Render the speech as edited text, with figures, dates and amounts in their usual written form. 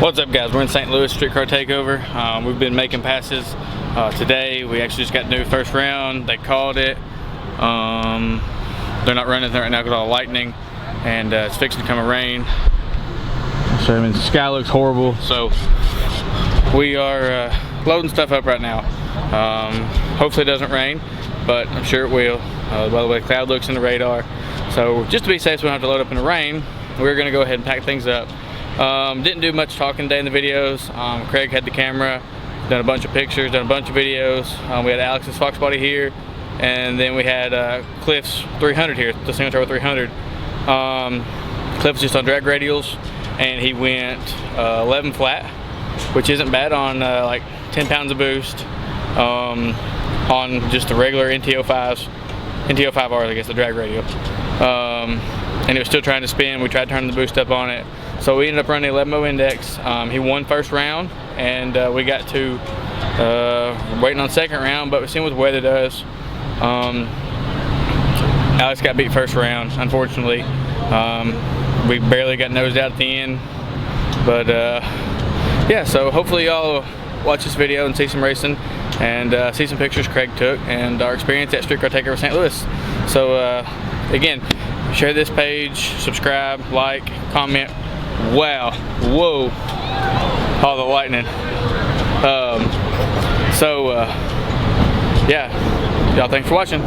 What's up, guys? We're in St. Louis, Street Car Takeover. We've been making passes today. We actually just got new first round. They called it. They're not running right now because of all the lightning, and it's fixing to come a rain. So I mean, the sky looks horrible. So we are loading stuff up right now. Hopefully it doesn't rain, but I'm sure it will. By the way, the cloud looks in the radar. So just to be safe, so we don't have to load up in the rain, we're going to go ahead and pack things up. Didn't do much talking today in the videos. Craig had the camera, done a bunch of pictures, done a bunch of videos. We had Alex's Fox Body here, and then we had Cliff's 300 here, the single turbo 300. Cliff's just on drag radials, and he went 11 flat, which isn't bad on like 10 pounds of boost on just the regular NT05s, NT05Rs, I guess, the drag radial. And he was still trying to spin. We tried turning the boost up on it. So we ended up running 11.0 index. He won first round, and we got to waiting on second round, but we've seen what the weather does. Alex got beat first round, unfortunately. We barely got nosed out at the end. But yeah, so hopefully y'all watch this video and see some racing and see some pictures Craig took and our experience at Street Car Takeover St. Louis. So again, share this page, subscribe, like, comment. Wow, whoa, all the lightning. Yeah, y'all thanks for watching.